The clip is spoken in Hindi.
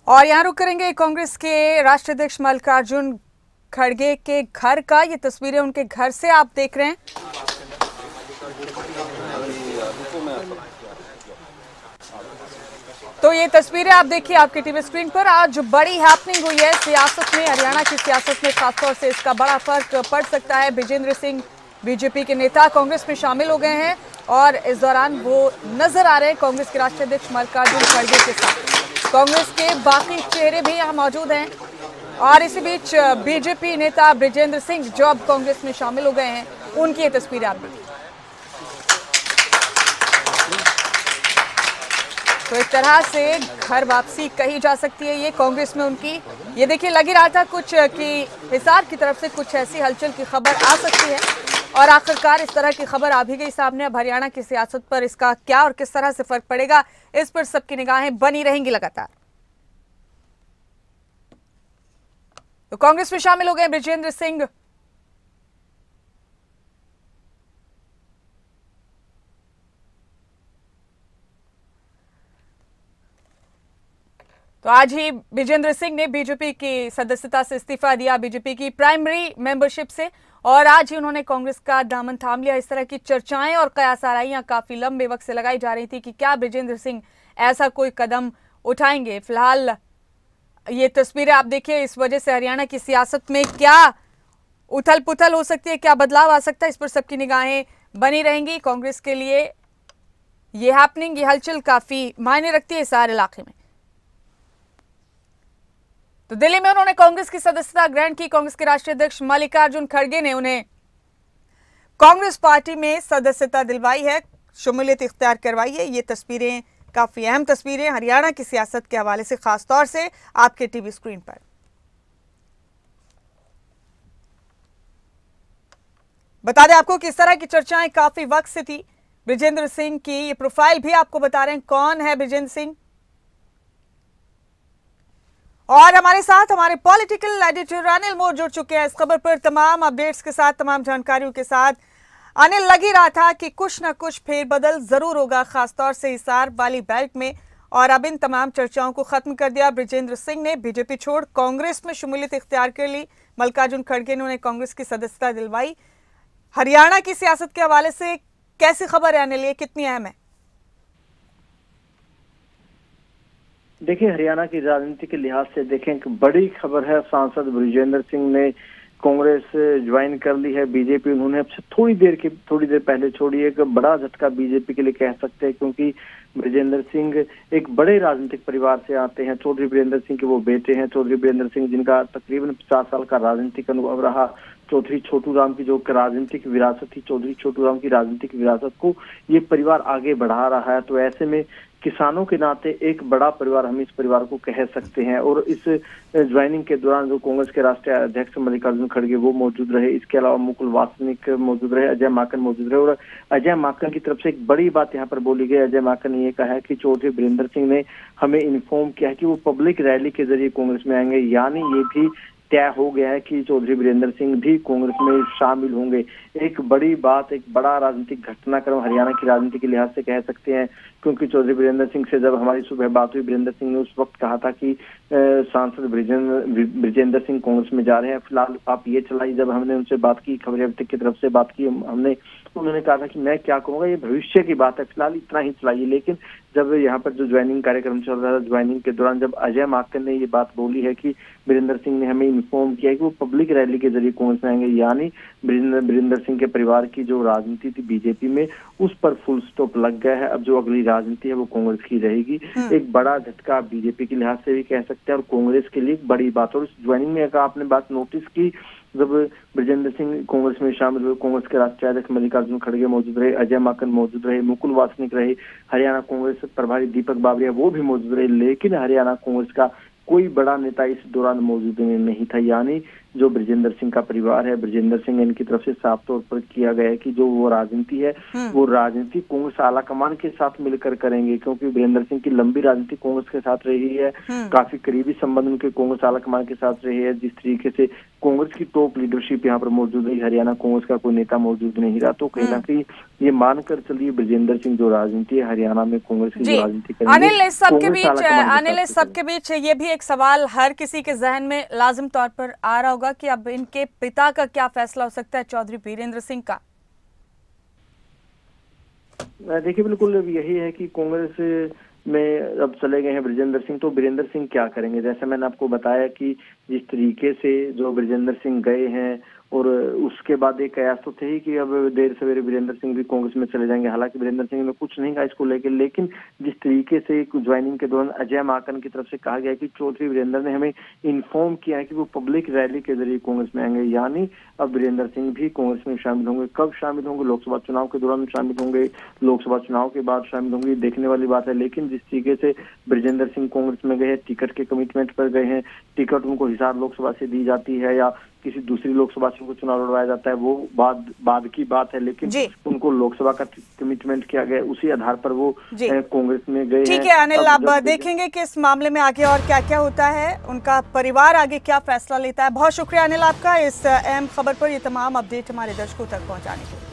और यहाँ रुक करेंगे कांग्रेस के राष्ट्रीय अध्यक्ष मल्लिकार्जुन खड़गे के घर का। ये तस्वीरें उनके घर से आप देख रहे हैं। तो ये तस्वीरें आप देखिए आपके टीवी स्क्रीन पर। आज बड़ी हैपनिंग हुई है सियासत में, हरियाणा की सियासत में खासतौर से इसका बड़ा फर्क पड़ सकता है। बिजेंद्र सिंह बीजेपी के नेता कांग्रेस में शामिल हो गए हैं और इस दौरान वो नजर आ रहे हैं कांग्रेस के राष्ट्रीय अध्यक्ष मल्लिकार्जुन खड़गे के साथ। कांग्रेस के बाकी चेहरे भी यहाँ मौजूद हैं और इसी बीच बीजेपी नेता बिजेंद्र सिंह जो अब कांग्रेस में शामिल हो गए हैं, उनकी ये तस्वीरें आप देखिए। तो एक तरह से घर वापसी कही जा सकती है ये कांग्रेस में उनकी। ये देखिए लग ही रहा था कुछ कि हिसार की तरफ से कुछ ऐसी हलचल की खबर आ सकती है और आखिरकार इस तरह की खबर आ भी गई सामने। अब हरियाणा की सियासत पर इसका क्या और किस तरह से फर्क पड़ेगा, इस पर सबकी निगाहें बनी रहेंगी लगातार। तो कांग्रेस में शामिल हो गए बिजेंद्र सिंह। तो आज ही बिजेंद्र सिंह ने बीजेपी की सदस्यता से इस्तीफा दिया, बीजेपी की प्राइमरी मेंबरशिप से, और आज ही उन्होंने कांग्रेस का दामन थाम लिया। इस तरह की चर्चाएं और कयासाराइयां काफी लंबे वक्त से लगाई जा रही थी कि क्या बिजेंद्र सिंह ऐसा कोई कदम उठाएंगे। फिलहाल ये तस्वीरें आप देखिए, इस वजह से हरियाणा की सियासत में क्या उथल पुथल हो सकती है, क्या बदलाव आ सकता है, इस पर सबकी निगाहें बनी रहेंगी। कांग्रेस के लिए ये हैपनिंग, ये हलचल काफी मायने रखती है सारे इलाके में। तो दिल्ली में उन्होंने कांग्रेस की सदस्यता ग्रहण की। कांग्रेस के राष्ट्रीय अध्यक्ष मल्लिकार्जुन खड़गे ने उन्हें कांग्रेस पार्टी में सदस्यता दिलवाई है, शमूलियत इख्तियार करवाई है। ये तस्वीरें काफी अहम तस्वीरें हरियाणा की सियासत के हवाले से, खासतौर से आपके टीवी स्क्रीन पर। बता दें आपको कि इस तरह की चर्चाएं काफी वक्त से थी। बिजेंद्र सिंह की ये प्रोफाइल भी आपको बता रहे हैं, कौन है बिजेंद्र सिंह। और हमारे साथ हमारे पॉलिटिकल एडिटर अनिल मोर जुड़ चुके हैं इस खबर पर तमाम अपडेट्स के साथ, तमाम जानकारियों के साथ। अनिल, लग ही रहा था कि कुछ ना कुछ फेरबदल जरूर होगा, खासतौर से हिसार वाली बेल्ट में, और अब इन तमाम चर्चाओं को खत्म कर दिया। बिजेंद्र सिंह ने बीजेपी छोड़ कांग्रेस में शमूलियत इख्तियार कर ली। मल्लिकार्जुन खड़गे ने उन्हें कांग्रेस की सदस्यता दिलवाई। हरियाणा की सियासत के हवाले से कैसी खबर है अनिल, ये कितनी अहम है? देखिए, हरियाणा की राजनीति के लिहाज से देखें एक बड़ी खबर है। सांसद बिजेंद्र सिंह ने कांग्रेस ज्वाइन कर ली है बीजेपी। उन्होंने अब से थोड़ी देर पहले छोड़ी। एक बड़ा झटका बीजेपी के लिए कह सकते हैं, क्योंकि बिजेंद्र सिंह एक बड़े राजनीतिक परिवार से आते हैं। चौधरी बीरेंद्र सिंह के वो बेटे हैं, चौधरी बीरेंद्र सिंह जिनका तकरीबन 50 साल का राजनीतिक अनुभव रहा। चौधरी छोटू राम की जो राजनीतिक विरासत थी, चौधरी छोटू राम की राजनीतिक विरासत को ये परिवार आगे बढ़ा रहा है। तो ऐसे में किसानों के नाते एक बड़ा परिवार हम इस परिवार को कह सकते हैं। और इस ज्वाइनिंग के दौरान जो कांग्रेस के राष्ट्रीय अध्यक्ष मल्लिकार्जुन खड़गे वो मौजूद रहे। इसके अलावा मुकुल वासनिक मौजूद रहे, अजय माकन मौजूद रहे। और अजय माकन की तरफ से एक बड़ी बात यहाँ पर बोली गई। अजय माकन ने ये कहा है कि चौधरी बीरेंद्र सिंह ने हमें इन्फॉर्म किया है कि वो पब्लिक रैली के जरिए कांग्रेस में आएंगे, यानी ये भी तय हो गया है कि चौधरी बीरेंद्र सिंह भी कांग्रेस में शामिल होंगे। एक बड़ी बात, एक बड़ा राजनीतिक घटनाक्रम हरियाणा की राजनीति के लिहाज से कह सकते हैं, क्योंकि चौधरी बीरेंद्र सिंह से जब हमारी सुबह बात हुई, बीरेंद्र सिंह ने उस वक्त कहा था कि सांसद बिजेंद्र सिंह कांग्रेस में जा रहे हैं। फिलहाल आप ये चलाई, जब हमने उनसे बात की, खबर अब तक की तरफ से बात की हमने, उन्होंने कहा था कि मैं क्या कहूँगा, ये भविष्य की बात है, फिलहाल इतना ही चलाइए। लेकिन जब यहाँ पर जो ज्वाइनिंग कार्यक्रम चल रहा था, ज्वाइनिंग के दौरान जब अजय माकन ने ये बात बोली है कि बीरेंद्र सिंह ने हमें इन्फॉर्म किया है कि वो पब्लिक रैली के जरिए कांग्रेस में आएंगे, यानी बीरेंद्र सिंह के परिवार की जो राजनीति थी बीजेपी में, उस पर फुल स्टॉप लग गया है। अब जो अगली राजनीति है वो कांग्रेस की रहेगी। एक बड़ा झटका बीजेपी के लिहाज से भी कह सकते हैं और कांग्रेस के लिए बड़ी बात। और इस ज्वाइनिंग में अगर आपने बात नोटिस की, जब बिजेंद्र सिंह कांग्रेस में शामिल हुए, कांग्रेस के राष्ट्रीय अध्यक्ष मल्लिकार्जुन खड़गे मौजूद रहे, अजय माकन मौजूद रहे, मुकुल वासनिक रहे, हरियाणा कांग्रेस प्रभारी दीपक बाबरिया वो भी मौजूद रहे, लेकिन हरियाणा कांग्रेस का कोई बड़ा नेता इस दौरान मौजूद नहीं था। यानी जो ब्रजेंद्र सिंह का परिवार है, ब्रजेंद्र सिंह इनकी तरफ से साफ तौर पर किया गया है कि जो वो राजनीति है वो राजनीति कांग्रेस आला कमान के साथ मिलकर करेंगे, क्योंकि ब्रजेंद्र सिंह की लंबी राजनीति कांग्रेस के साथ रही है, काफी करीबी संबंध उनके कांग्रेस आला कमान के साथ रही है। जिस तरीके से कांग्रेस की टॉप लीडरशिप यहाँ पर मौजूद है, हरियाणा कांग्रेस का कोई नेता मौजूद नहीं रहा, तो कहीं ना कहीं ये मानकर चलिए ब्रजेंद्र सिंह जो राजनीति है हरियाणा में कांग्रेस की जो राजनीति करेंगे। अनिल, इस सबके बीच ये भी एक सवाल हर किसी के जहन में लाजिम तौर पर आ रहा होगा कि अब इनके पिता का क्या फैसला हो सकता है, चौधरी बीरेंद्र सिंह का। देखिए बिल्कुल यही है कि कांग्रेस में अब चले गए हैं ब्रजेंद्र सिंह, तो बीरेंद्र सिंह क्या करेंगे। जैसे मैंने आपको बताया कि जिस तरीके से जो ब्रजेंद्र सिंह गए हैं और उसके बाद एक कयास तो थे ही कि अब देर सवेरे बीरेंद्र सिंह भी कांग्रेस में चले जाएंगे। हालांकि बीरेंद्र सिंह ने कुछ नहीं कहा इसको लेकर, लेकिन जिस तरीके से ज्वाइनिंग के दौरान अजय माकन की तरफ से कहा गया कि चौधरी वीरेंद्र ने हमें इन्फॉर्म किया है कि वो पब्लिक रैली के जरिए कांग्रेस में आएंगे, यानी अब बीरेंद्र सिंह भी कांग्रेस में शामिल होंगे। कब शामिल होंगे? लोकसभा चुनाव के दौरान शामिल होंगे, लोकसभा चुनाव के बाद शामिल होंगे, देखने वाली बात है। लेकिन जिस तरीके से ब्रजेंद्र सिंह कांग्रेस में गए हैं, टिकट के कमिटमेंट पर गए हैं, टिकट उनको हिसार लोकसभा से दी जाती है या किसी दूसरी लोकसभा से उनको चुनाव लड़वाया जाता है, वो बाद की बात है, लेकिन उनको लोकसभा का कमिटमेंट किया गया, उसी आधार पर वो कांग्रेस में गए। ठीक है अनिल, अब देखेंगे कि इस मामले में आगे और क्या क्या होता है, उनका परिवार आगे क्या फैसला लेता है। बहुत शुक्रिया अनिल आपका इस अहम खबर पर ये तमाम अपडेट हमारे दर्शकों तक पहुंचाने के लिए।